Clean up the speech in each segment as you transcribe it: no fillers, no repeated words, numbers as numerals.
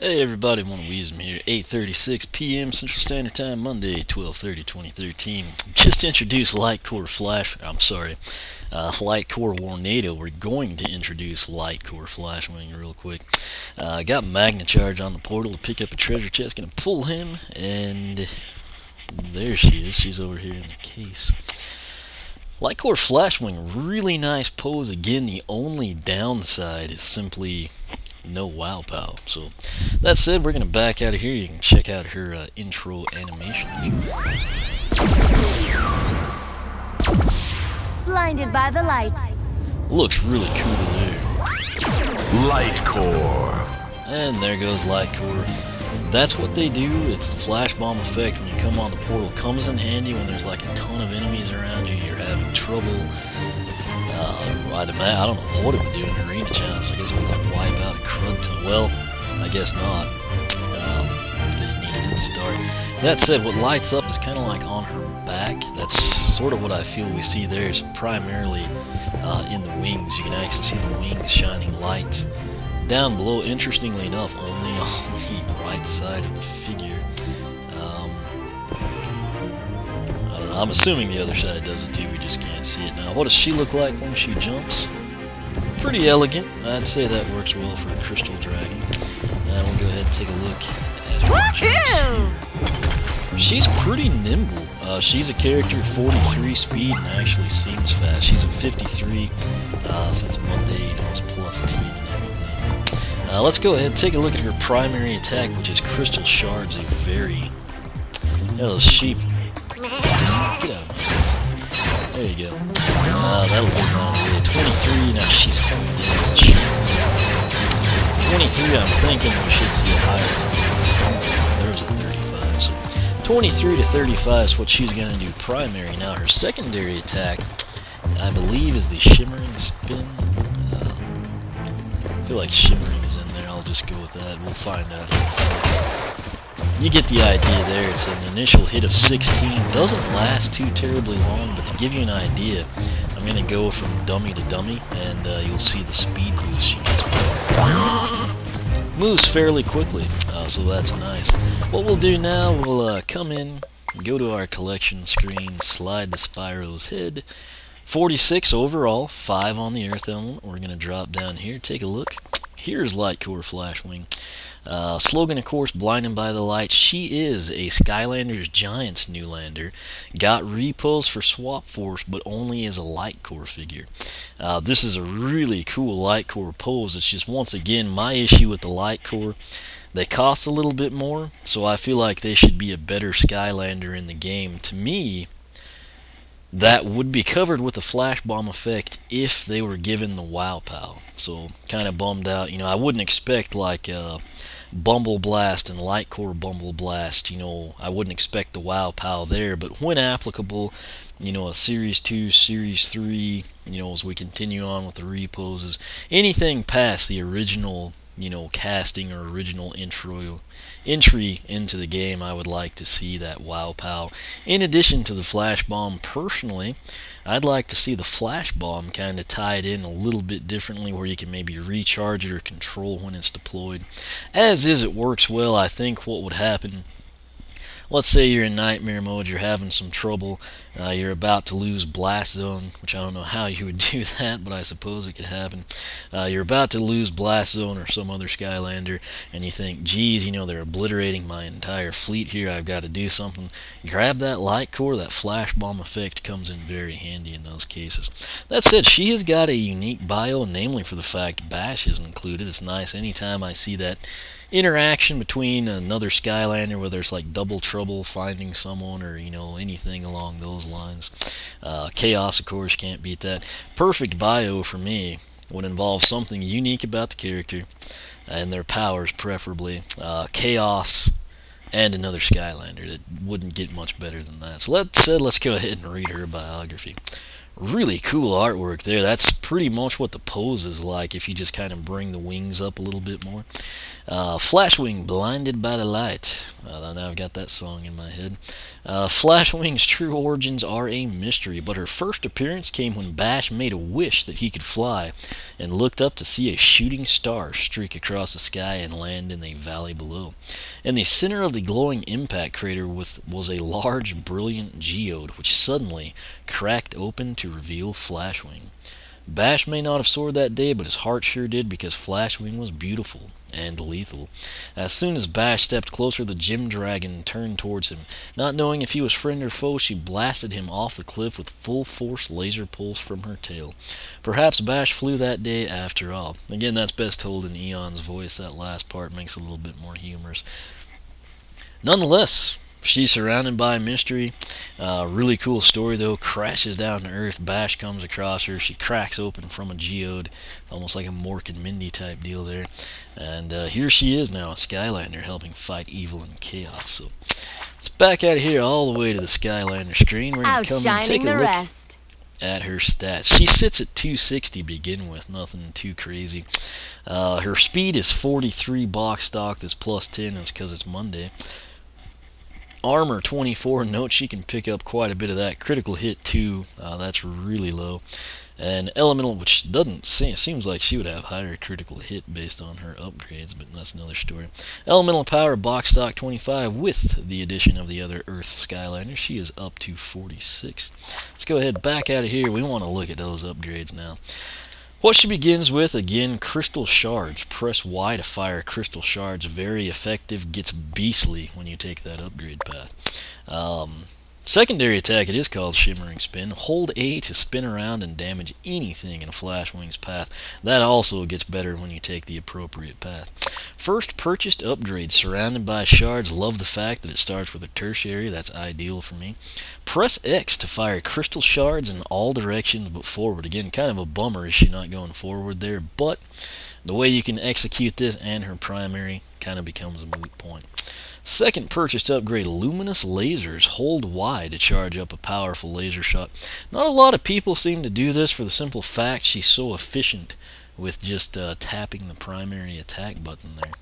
Hey everybody, one of Weezem here, 8:36 p.m. Central Standard Time, Monday, 12/30/2013. Just introduced LightCore LightCore Tornado. We're going to introduce LightCore Flashwing real quick. Got Magna Charge on the portal to pick up a treasure chest. Gonna pull him, and there she is. She's over here in the case. LightCore Flashwing, really nice pose. Again, the only downside is simply no wow pow. So that said, we're gonna back out of here. You can check out her intro animation. Blinded by the light. Looks really cool there. LightCore. And there goes LightCore. That's what they do. It's the flash bomb effect when you come on the portal. Comes in handy when there's like a ton of enemies around you. You're having trouble. I don't know what it would do in an arena challenge. I guess it would like wipe out a crud ton. Well, I guess not. They needed it to start. That said, what lights up is kind of like on her back. That's sort of what I feel we see there. Is primarily in the wings. You can actually see the wings shining light. Down below, interestingly enough, only on the right side of the figure. I don't know, I'm assuming the other side does it too, we just can't see it now. What does she look like when she jumps? Pretty elegant. I'd say that works well for a crystal dragon. And we'll go ahead and take a look at her jumps. She's pretty nimble. She's a character at 43 speed and actually seems fast. She's a 53 since Monday, it was plus 10 and everything. Let's go ahead and take a look at her primary attack, which is Crystal Shards, a very... those sheep. Just get out of my way. There you go. That'll be around 23, now she's coming in. 23, I'm thinking we should see a higher than there's a 35. So 23 to 35 is what she's going to do primary. Now her secondary attack, I believe, is the Shimmering Spin. I feel like Shimmering is in there. I'll just go with that. We'll find out. You get the idea there. It's an initial hit of 16. Doesn't last too terribly long, but to give you an idea, I'm going to go from dummy to dummy, and you'll see the speed boost she gets. Moves fairly quickly, so that's nice. What we'll do now, we'll come in, go to our collection screen, slide the Spyro's head. 46 overall, 5 on the Earth element. We're going to drop down here, take a look. Here's LightCore Flashwing. Slogan, of course, blinded by the light. She is a Skylanders Giants new lander. Got repos for Swap Force, but only as a LightCore figure. This is a really cool LightCore pose. It's just, once again, my issue with the LightCore. They cost a little bit more, so I feel like they should be a better Skylander in the game. To me, that would be covered with a flash bomb effect if they were given the wow pow. So kind of bummed out. You know, I wouldn't expect like Bumble Blast and LightCore Bumble Blast. You know, I wouldn't expect the wow pow there. But when applicable, you know, a Series 2, Series 3, you know, as we continue on with the reposes, anything past the original, you know, casting or original entry into the game, I would like to see that wow pow. In addition to the flash bomb, personally, I'd like to see the flash bomb kind of tied in a little bit differently, where you can maybe recharge it or control when it's deployed. As is, it works well. I think what would happen, let's say you're in nightmare mode, you're having some trouble, you're about to lose Blast Zone, which I don't know how you would do that, but I suppose it could happen. You're about to lose Blast Zone or some other Skylander, and you think, geez, you know, they're obliterating my entire fleet here, I've got to do something. Grab that LightCore, that flash bomb effect comes in very handy in those cases. That said, she has got a unique bio, namely for the fact Bash is included. It's nice anytime I see that interaction between another Skylander, whether it's like double trouble, finding someone, or, you know, anything along those lines. Chaos, of course, can't beat that. Perfect bio for me would involve something unique about the character, and their powers preferably. Chaos and another Skylander. That wouldn't get much better than that. So let's go ahead and read her biography. Really cool artwork there. That's pretty pretty much what the pose is like if you just kind of bring the wings up a little bit more. Flashwing, Blinded by the Light. Now I've got that song in my head. Flashwing's true origins are a mystery, but her first appearance came when Bash made a wish that he could fly and looked up to see a shooting star streak across the sky and land in the valley below. In the center of the glowing impact crater was a large, brilliant geode, which suddenly cracked open to reveal Flashwing. Bash may not have soared that day, but his heart sure did, because Flashwing was beautiful and lethal. As soon as Bash stepped closer, the Gem Dragon turned towards him. Not knowing if he was friend or foe, she blasted him off the cliff with full force laser pulse from her tail. Perhaps Bash flew that day after all. Again, that's best told in Eon's voice. That last part makes it a little bit more humorous. Nonetheless, she's surrounded by mystery. Really cool story though. Crashes down to Earth. Bash comes across her. She cracks open from a geode. It's almost like a Mork and Mindy type deal there. And here she is now, a Skylander, helping fight evil and chaos. So let's back out of here all the way to the Skylander screen. We're going to come and take a look at her stats. She sits at 260 to begin with. Nothing too crazy. Her speed is 43 box stock. This plus 10 is because it's Monday. Armor 24. Note she can pick up quite a bit of that. Critical hit 2. That's really low. And elemental, which doesn't seems like she would have higher critical hit based on her upgrades, but that's another story. Elemental power box stock 25 with the addition of the other Earth Skylander. She is up to 46. Let's go ahead back out of here. We want to look at those upgrades now. What she begins with, again, crystal shards. Press Y to fire crystal shards. Very effective. Gets beastly when you take that upgrade path. Secondary attack, it is called Shimmering Spin. Hold A to spin around and damage anything in a Flashwing's path. That also gets better when you take the appropriate path. First purchased upgrade, Surrounded by Shards. Love the fact that it starts with a tertiary. That's ideal for me. Press X to fire crystal shards in all directions but forward. Again, kind of a bummer is she not going forward there, but the way you can execute this and her primary kind of becomes a moot point. Second purchased upgrade, Luminous Lasers. Hold Y to charge up a powerful laser shot. Not a lot of people seem to do this for the simple fact she's so efficient with just tapping the primary attack button there.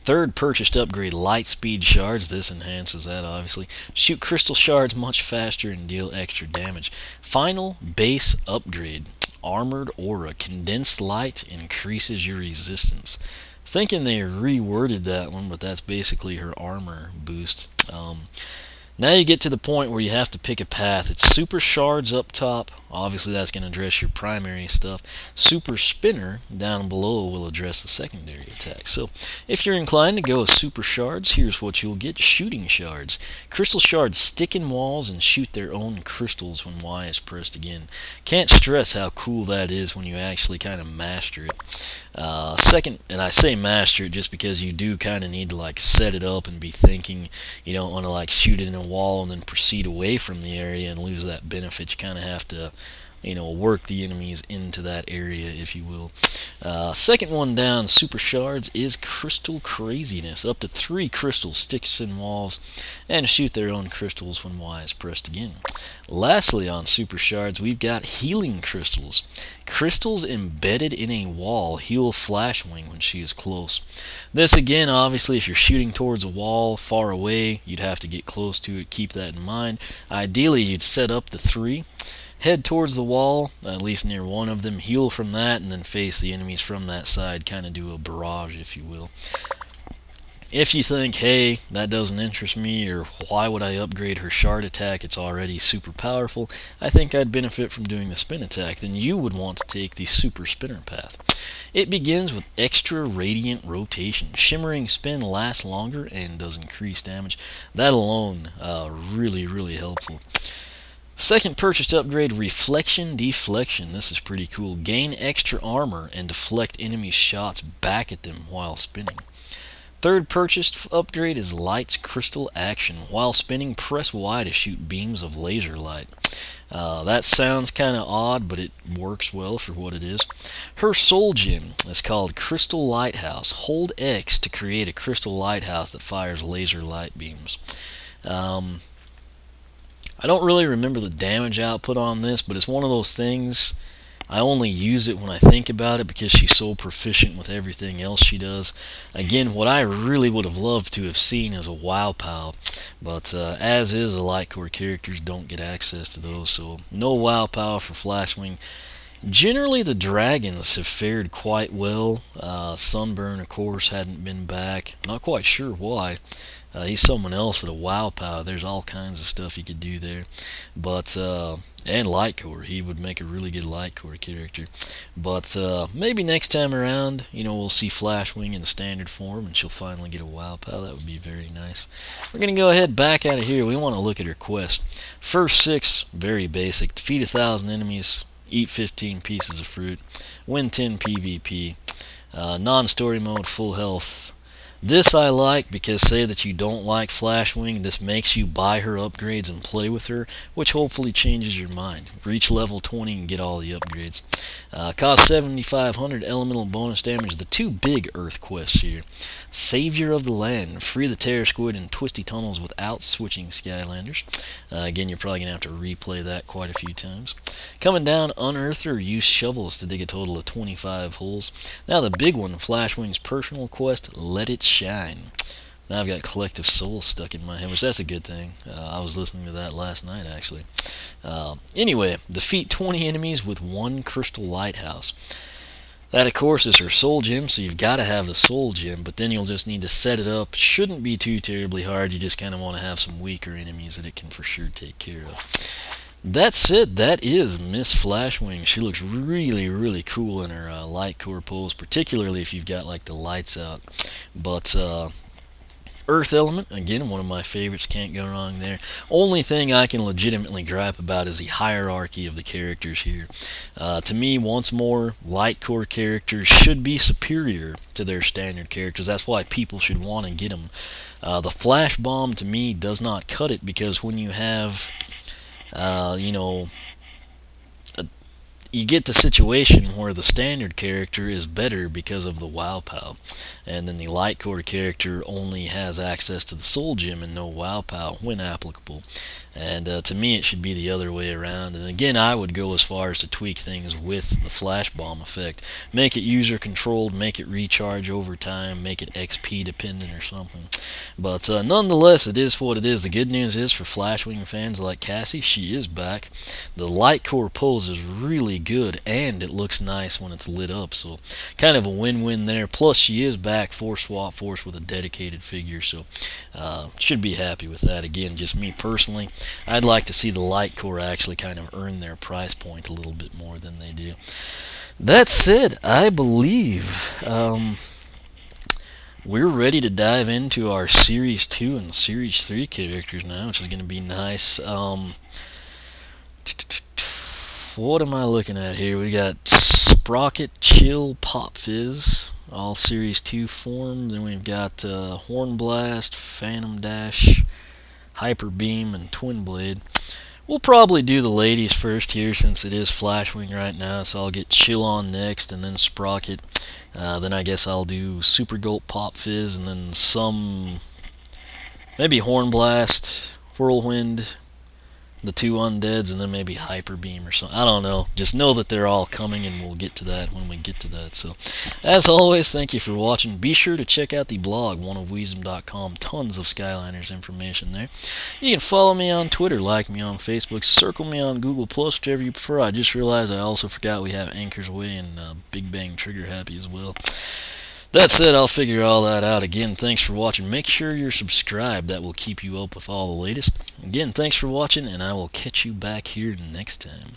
Third purchased upgrade, Light Speed Shards. This enhances that, obviously. Shoot crystal shards much faster and deal extra damage. Final base upgrade, Armored Aura. Condensed light increases your resistance. Thinking they reworded that one, but that's basically her armor boost. Now you get to the point where you have to pick a path. It's Super Shards up top. Obviously that's going to address your primary stuff. Super Spinner down below will address the secondary attack. So if you're inclined to go with Super Shards, here's what you'll get. Shooting Shards. Crystal Shards stick in walls and shoot their own crystals when Y is pressed again. Can't stress how cool that is when you actually kind of master it. Second, and I say master it just because you do kind of need to like set it up and be thinking. You don't want to like shoot it in a wall and then proceed away from the area and lose that benefit. You kind of have to, you know, work the enemies into that area, if you will. Second one down, Super Shards, is Crystal Craziness. Up to 3 crystals sticks in walls and shoot their own crystals when Y is pressed again. Lastly, on Super Shards, we've got Healing Crystals. Crystals embedded in a wall heal Flashwing when she is close. This again, obviously, if you're shooting towards a wall far away, you'd have to get close to it. Keep that in mind. Ideally, you'd set up the 3. Head towards the wall, at least near one of them, heal from that, and then face the enemies from that side, kind of do a barrage, if you will. If you think, hey, that doesn't interest me, or why would I upgrade her shard attack, it's already super powerful, I think I'd benefit from doing the spin attack, then you would want to take the Super Spinner path. It begins with extra radiant rotation. Shimmering Spin lasts longer and does increased damage. That alone, really helpful. Second purchased upgrade, Reflection Deflection. This is pretty cool. Gain extra armor and deflect enemy shots back at them while spinning. Third purchased upgrade is Light's Crystal Action. While spinning, press Y to shoot beams of laser light. That sounds kind of odd, but it works well for what it is. Her Soul Gem is called Crystal Lighthouse. Hold X to create a crystal lighthouse that fires laser light beams. I don't really remember the damage output on this, but it's one of those things I only use it when I think about it because she's so proficient with everything else she does. Again, what I really would have loved to have seen is a WoW Pal, but as is, the LightCore characters don't get access to those, so no WoW Pal for Flashwing. Generally, the dragons have fared quite well. Sunburn, of course, hadn't been back. Not quite sure why. He's someone else at a WoW Pal. There's all kinds of stuff you could do there. But, and LightCore. He would make a really good LightCore character. But maybe next time around, we'll see Flashwing in the standard form and she'll finally get a WoW Pal. That would be very nice. We're going to go ahead back out of here. We want to look at her quest. First 6, very basic. Defeat 1,000 enemies. Eat 15 pieces of fruit. Win 10 PvP. Non-story mode, full health. This I like because say that you don't like Flashwing, this makes you buy her upgrades and play with her, which hopefully changes your mind. Reach level 20 and get all the upgrades. Cost 7,500 elemental bonus damage. The 2 big Earth quests here. Savior of the Land. Free the Terror Squid in twisty tunnels without switching Skylanders. Again, you're probably going to have to replay that quite a few times. Coming down, unearth or use shovels to dig a total of 25 holes. Now the big one, Flashwing's personal quest, Let It Shine. Now I've got Collective Soul stuck in my head, which that's a good thing. I was listening to that last night, actually. Anyway, defeat 20 enemies with 1 crystal lighthouse. That, of course, is her soul gem, so you've got to have the soul gem, but then you'll just need to set it up. Shouldn't be too terribly hard. You just kind of want to have some weaker enemies that it can for sure take care of. That's it. That is Miss Flashwing. She looks really, really cool in her LightCore pose, particularly if you've got like the lights out. But Earth Element, again, one of my favorites, can't go wrong there. Only thing I can legitimately gripe about is the hierarchy of the characters here. To me, once more, LightCore characters should be superior to their standard characters. That's why people should want to get them. The Flash Bomb, to me, does not cut it because when you have, you get the situation where the standard character is better because of the WoW Pal, and then the LightCore character only has access to the Soul Gem and no WoW Pal when applicable. And to me, it should be the other way around. And again, I would go as far as to tweak things with the Flash Bomb effect. Make it user controlled, make it recharge over time, make it XP dependent or something. But nonetheless, it is what it is. The good news is for Flashwing fans like Cassie, she is back. The LightCore pose is really good, and it looks nice when it's lit up, so kind of a win-win there. Plus, she is back for Swap Force with a dedicated figure, so should be happy with that. Again, just me personally, I'd like to see the LightCore actually kind of earn their price point a little bit more than they do. That said, I believe we're ready to dive into our Series 2 and Series 3 characters now, which is going to be nice. What am I looking at here? We got Sprocket, Chill, Pop Fizz, all Series 2 form. Then we've got Horn Blast, Phantom Dash, Hyper Beam, and Twin Blade. We'll probably do the ladies first here since it is Flashwing right now, so I'll get Chill on next and then Sprocket. Then I guess I'll do Super Gulp, Pop Fizz, and then some, maybe Horn Blast, Whirlwind, the 2 undeads, and then maybe Hyper Beam or something. I don't know. Just know that they're all coming, and we'll get to that when we get to that. So, as always, thank you for watching. Be sure to check out the blog, oneofwisdom.com. Tons of Skylanders information there. You can follow me on Twitter, like me on Facebook, circle me on Google+, whichever you prefer. I just realized I also forgot we have Anchor's Way and Big Bang Trigger Happy as well. That said, I'll figure all that out. Again, thanks for watching. Make sure you're subscribed. That will keep you up with all the latest. Again, thanks for watching, and I will catch you back here next time.